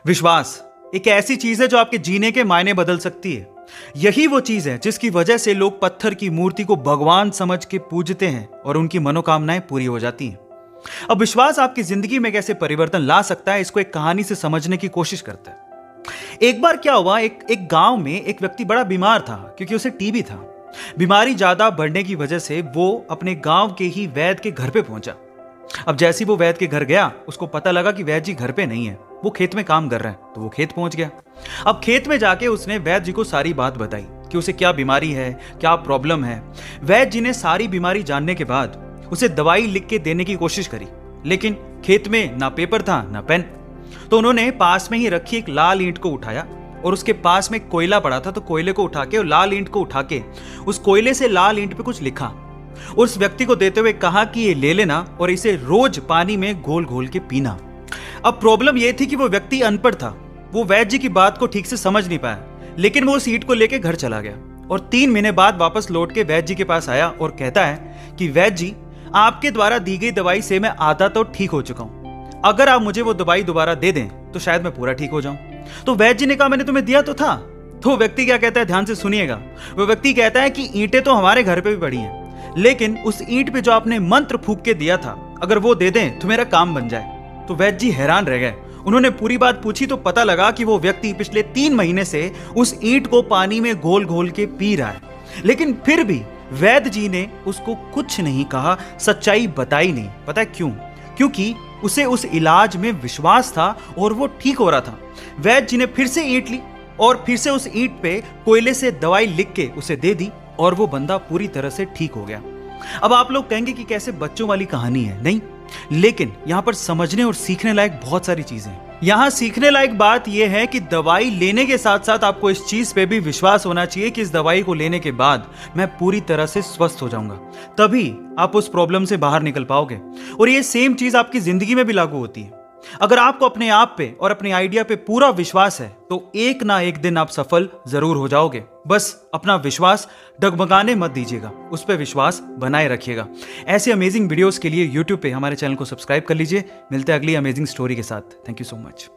विश्वास एक ऐसी चीज है जो आपके जीने के मायने बदल सकती है। यही वो चीज है जिसकी वजह से लोग पत्थर की मूर्ति को भगवान समझ के पूजते हैं और उनकी मनोकामनाएं पूरी हो जाती हैं। अब विश्वास आपकी जिंदगी में कैसे परिवर्तन ला सकता है, इसको एक कहानी से समझने की कोशिश करते हैं। एक बार क्या हुआ, एक गांव में एक व्यक्ति बड़ा बीमार था क्योंकि उसे टीबी था। बीमारी ज्यादा बढ़ने की वजह से वो अपने गांव के ही वैद्य के घर पे पहुंचा। अब जैसे ही वो वैद्य के घर गया, उसको पता लगा कि वैद्य जी घर पे नहीं है, वो खेत में काम कर रहे हैं। तो वो खेत पहुंच गया। अब खेत में जाके उसने वैद्य जी को सारी बात बताई कि उसे क्या बीमारी है, क्या प्रॉब्लम है। वैद्य जी ने सारी बीमारी जानने के बाद उसे दवाई लिख के देने की कोशिश करी, लेकिन खेत में ना पेपर था ना पेन। तो उन्होंने पास में ही रखी एक लाल ईंट को उठाया और उसके पास में कोयला पड़ा था, तो कोयले को उठा के और लाल ईंट को उठा के उस कोयले से लाल ईंट पे कुछ लिखा। उस व्यक्ति को देते हुए कहा कि ये ले लेना और इसे रोज पानी में घोल घोल के पीना। अब प्रॉब्लम यह थी कि वो व्यक्ति अनपढ़ था, वो वैद्य जी की बात को ठीक से समझ नहीं पाया, लेकिन वो उस ईंट को लेके घर चला गया और 3 महीने बाद वापस लौट के वैद्य जी के पास आया और कहता है कि वैद्य जी, आपके द्वारा दी गई दवाई से मैं आधा तो ठीक हो चुका हूं। अगर आप मुझे वो दवाई दोबारा दे दें तो शायद मैं पूरा ठीक हो जाऊं। तो वैद्य जी ने कहा, मैंने तुम्हें दिया तो था। तो व्यक्ति क्या कहता है, ध्यान से सुनिएगा। वो व्यक्ति कहता है कि ईंटें तो हमारे घर पे भी पड़ी हैं, लेकिन उस ईंट पे जो आपने मंत्र फूंक के दिया था, अगर वो दे दें तो मेरा काम बन जाए। तो वैद्य जी हैरान रह गए। उन्होंने पूरी बात पूछी तो पता लगा कि वो व्यक्ति पिछले 3 महीने से उस ईंट को पानी में घोल घोल के पी रहा है, लेकिन फिर भी वैद्य जी ने उसको कुछ नहीं कहा, सच्चाई बताई नहीं। पता है क्यों? क्योंकि उसे उस इलाज में विश्वास था और वो ठीक हो रहा था। वैद्य जी ने फिर से ईंट ली और फिर से उस ईंट पे कोयले से दवाई लिख के उसे दे दी और वो बंदा पूरी तरह से ठीक हो गया। अब आप लोग कहेंगे कि कैसे बच्चों वाली कहानी है, नहीं, लेकिन यहां पर समझने और सीखने लायक बहुत सारी चीजें हैं। यहां सीखने लायक बात यह है कि दवाई लेने के साथ साथ आपको इस चीज पे भी विश्वास होना चाहिए कि इस दवाई को लेने के बाद मैं पूरी तरह से स्वस्थ हो जाऊंगा, तभी आप उस प्रॉब्लम से बाहर निकल पाओगे। और ये सेम चीज आपकी जिंदगी में भी लागू होती है। अगर आपको अपने आप पे और अपने आइडिया पे पूरा विश्वास है तो एक ना एक दिन आप सफल जरूर हो जाओगे। बस अपना विश्वास डगमगाने मत दीजिएगा, उस पर विश्वास बनाए रखिएगा। ऐसे अमेजिंग वीडियोस के लिए YouTube पे हमारे चैनल को सब्सक्राइब कर लीजिए। मिलते हैं अगली अमेजिंग स्टोरी के साथ। Thank you so much.